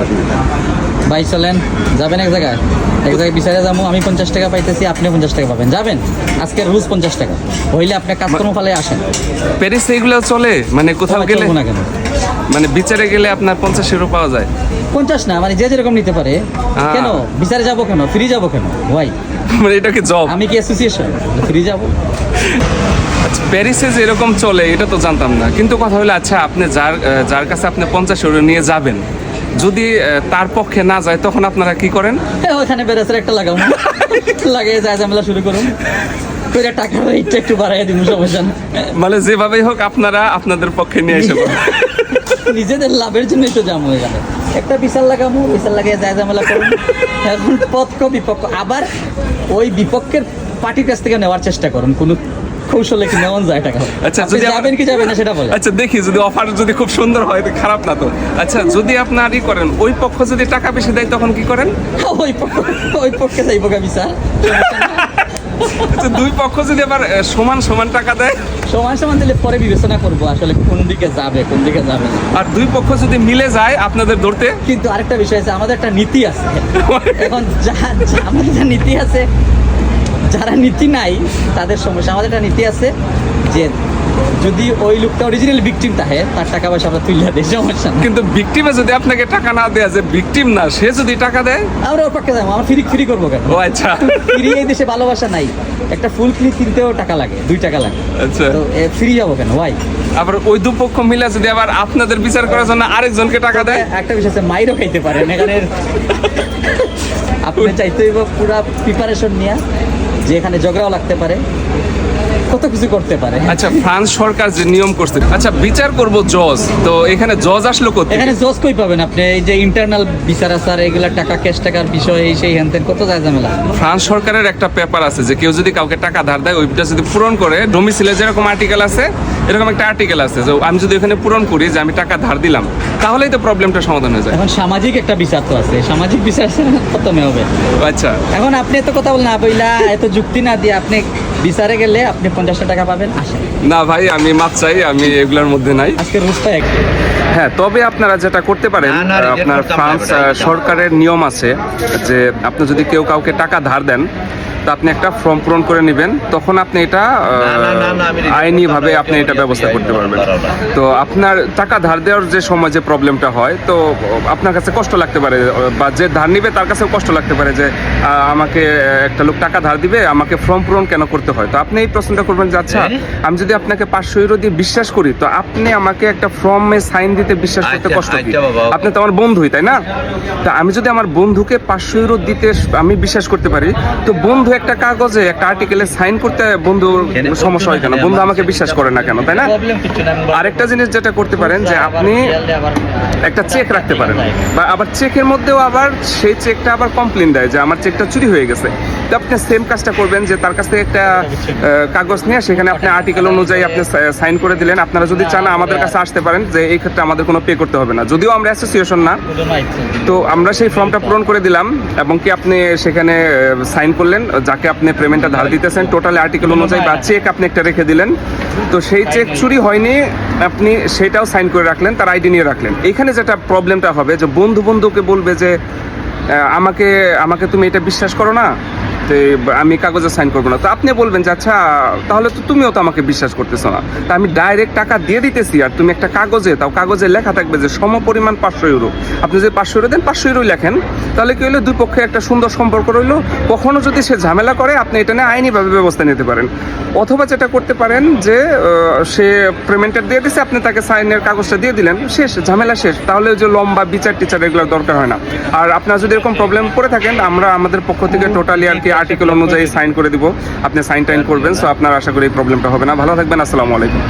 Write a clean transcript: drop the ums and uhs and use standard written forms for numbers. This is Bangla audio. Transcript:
অসুবিধা নেই। ভাই চলেন, যাবেন এক জায়গায় বিচারে যাবো, আমি 50 টাকা পাইতেছি, আপনি 50 টাকা পাবেন, যাবেন? আজকের রোজ 50 টাকা হইলে আপনি কাজকর্ম ফালে আসেন। প্যারিস এইগুলো চলে, মানে কোথাও গেলে চলবো না কেন? মানে বিচারে গেলে আপনার 50 ইউরো পাওয়া যায়? 50 না, মানে যে যেরকম নিতে পারে। কেন বিচারে যাবো কেন, ফ্রি যাবো কেন ভাই? মানে এটা কি জব? আমি কি অ্যাসোসিয়েশন ফ্রি যাবো? আচ্ছা, প্যারিসে যে এরকম চলে এটা তো জানতাম না, কিন্তু কথা হলো আচ্ছা আপনি যার কাছে আপনি 50 ইউরো নিয়ে যাবেন, যদি তার পক্ষে না যায় তখন আপনারা কি করেন? ওখানে বেড়েছে একটা লাগাও না, লাগিয়ে যায় ঝামেলা শুরু করুন, করে টাকার রেটটা একটু বাড়াই দিন, সমস্যা না। মানে যেভাবেই হোক আপনারা আপনাদের পক্ষে নিয়ে এসে নিজেদের লাভের জন্যই তো জাম হয়ে গেল। একটা বিচার লাগাবো, বিচার লাগিয়ে যায় ঝামেলা করুন। এখন পক্ষ বিপক্ষ, আবার ওই বিপক্ষের পার্টির কাছ থেকে নেওয়ার চেষ্টা করুন, কোনো কৌশলে কি নেওয়া যায় টাকা। আচ্ছা, আপনি যদি যাবেন কি যাবেন না সেটা বলে। আচ্ছা দেখি, যদি অফার যদি খুব সুন্দর হয় তো খারাপ না তো। আচ্ছা, যদি আপনার ই করেন, ওই পক্ষ যদি টাকা বেশি দেয় তখন কি করেন? ওই পক্ষে যাইব গা বিচার। আচ্ছা, দুই পক্ষ যদি আবার সমান সমান টাকা দেয়? সমান দিলে পরে বিবেচনা করবো আসলে কোন দিকে যাবে না। আর দুই পক্ষ যদি মিলে যায় আপনাদের ধরতে? কিন্তু আরেকটা বিষয় আছে, আমাদের একটা নীতি আছে। এখন আমাদের যা নীতি আছে, যারা নীতি নাই তাদের সমস্যা। আমাদের একটা নীতি আছে যে যদি ওই লোকটা অরিজিনাল ভিকটিম থাকে, তার টাকা পয়সা আমরা তুলে দিই, সমস্যা না। কিন্তু ভিকটিমে যদি আপনাকে টাকা না দেয়, যে ভিকটিম না সে যদি টাকা দেয়, আমরা ওর পক্ষে যাবো। আমরা ফ্রি করবো কেন? ও আচ্ছা, ফ্রি এই দেশে ভালোবাসা নাই। একটা ফুল ক্লিপ কিনতেও টাকা লাগে, 2 টাকা লাগে। আচ্ছা, তো ফ্রি যাবো কেন ভাই? আবার ওই দুপক্ষ মিলে যদি আবার আপনাদের বিচার করার জন্য আরেকজনকে টাকা দেয়? একটা বিষয় আছে, মাইরও খাইতে পারেন এখানে। আপনি চাইতে হইব পুরা প্রিপারেশন নিয়ে, যে এখানে ঝগড়াও লাগতে পারে, কত কিছু করতে পারে। আচ্ছা, ফ্রান্স সরকার যে নিয়ম করছে, আচ্ছা বিচার করব জজ, তো এখানে জজ আসলো কোথায়? এখানে জজ কই পাবেন আপনি? এই যে ইন্টারনাল বিচার আচার, এগুলা টাকা, ক্যাশ টাকার বিষয়, এই সেই হ্যানতেন কত যায় ঝামেলা। ফ্রান্স সরকারের একটা পেপার আছে যে কেউ যদি কাউকে টাকা ধার দেয়, ওইটা যদি পূরণ করে, ডোমিসিলে যেরকম আর্টিকেল আছে এরকম একটা আর্টিকেল আছে, যে আমি যদি এখানে পূরণ করি যে আমি টাকা ধার দিলাম, তাহলেই তো প্রবলেমটা সমাধান হয়ে যায়। এখন সামাজিক একটা বিচার তো আছে, সামাজিক বিচার প্রথমে হবে। আচ্ছা, এখন আপনি এত কথা বল না বইলা, এত যুক্তি না দিয়ে আপনি বিচারে গেলে আপনি 50 টাকা পাবেন, আসেন। না ভাই, আমি মাপ চাই, আমি এগুলোর মধ্যে নাই। আজকে রোজটা এক। হ্যাঁ, তবে আপনারা যেটা করতে পারেন, আপনার ফ্রান্স সরকারের নিয়ম আছে যে আপনি যদি কেউ কাউকে টাকা ধার দেন, তো আপনি একটা ফর্ম পূরণ করে নেবেন, তখন আপনি এটা আইনিভাবে আপনি এটা ব্যবস্থা করতে পারবেন। তো আপনার টাকা ধার দেওয়ার যে সময় যে প্রবলেমটা হয়, তো আপনার কাছে কষ্ট লাগতে পারে, বা যে ধার নিবে তার কাছেও কষ্ট লাগতে পারে যে আমাকে একটা লোক টাকা ধার দিবে, আমাকে ফর্ম পূরণ কেন করতে হয়। তো আপনি এই প্রশ্নটা করবেন যে আচ্ছা, আমি যদি আপনাকে 500 ইউরো দিয়ে বিশ্বাস করি, তো আপনি আমাকে একটা ফর্মে সাইন দিতে বিশ্বাস করতে কষ্ট কি? আপনি তো আমার বন্ধুই, তাই না? তো আমি যদি আমার বন্ধুকে 500 ইউরো দিতে আমি বিশ্বাস করতে পারি, তো বন্ধু একটা কাগজে একটা আর্টিকেলে সাইন করতে বন্ধুর সমস্যা হয় কেন? বন্ধু আমাকে বিশ্বাস করে না কেন, তাই না? আরেকটা জিনিস যেটা করতে পারেন যে আপনি একটা চেক রাখতে পারেন, বা আবার চেকের মধ্যেও আবার সেই চেকটা আবার কমপ্লেন দেয় যে আমার চেকটা চুরি হয়ে গেছে। তো আপনি সেম কাজটা করবেন যে তার কাছ থেকে একটা কাগজ নিয়ে সেখানে আপনি আর্টিকেল অনুযায়ী আপনি সাইন করে দিলেন। আপনারা যদি চান আমাদের কাছে আসতে পারেন, যে এই ক্ষেত্রে আমাদের কোনো পে করতে হবে না, যদিও আমরা অ্যাসোসিয়েশন না। তো আমরা সেই ফর্মটা পূরণ করে দিলাম, এবং কি আপনি সেখানে সাইন করলেন, যাকে আপনি পেমেন্টটা ধার দিতেছেন টোটাল আর্টিকেল অনুযায়ী, বা চেক আপনি একটা রেখে দিলেন। তো সেই চেক চুরি হয়নি, আপনি সেটাও সাইন করে রাখলেন, তার আইডি নিয়ে রাখলেন। এখানে যেটা প্রবলেমটা হবে যে বন্ধুকে বলবে যে আমাকে তুমি এটা বিশ্বাস করো না, তো আমি কাগজে সাইন করবো না। তো আপনি বলবেন যে আচ্ছা, তাহলে তো তুমিও তো আমাকে বিশ্বাস করতেছো না, তা আমি ডাইরেক্ট টাকা দিয়ে দিতেছি, আর তুমি একটা কাগজে, তাও কাগজে লেখা থাকবে যে সম পরিমাণ 500 ইউরো। আপনি যদি 500 ইউরো দেন, 500 ইউরোই লেখেন, তাহলে কি হলো, দুই পক্ষে একটা সুন্দর সম্পর্ক রইলো। কখনো যদি সে ঝামেলা করে, আপনি এটা নিয়ে আইনিভাবে ব্যবস্থা নিতে পারেন। অথবা যেটা করতে পারেন যে সে পেমেন্টটা দিয়ে দিচ্ছে, আপনি তাকে সাইনের কাগজটা দিয়ে দিলেন, শেষ, ঝামেলা শেষ। তাহলে যে লম্বা বিচার টিচার এগুলোর দরকার হয় না। আর আপনার যদি এরকম প্রবলেম করে থাকেন, আমরা আমাদের পক্ষ থেকে টোটালি আর কি আর্টিকেল অনুযায়ী সাইন করে দিব, আপনি সাইন টাইন করবেন। সো আপনার আশা করি এই প্রবলেমটা হবে না। ভালো থাকবেন, আসসালামু আলাইকুম।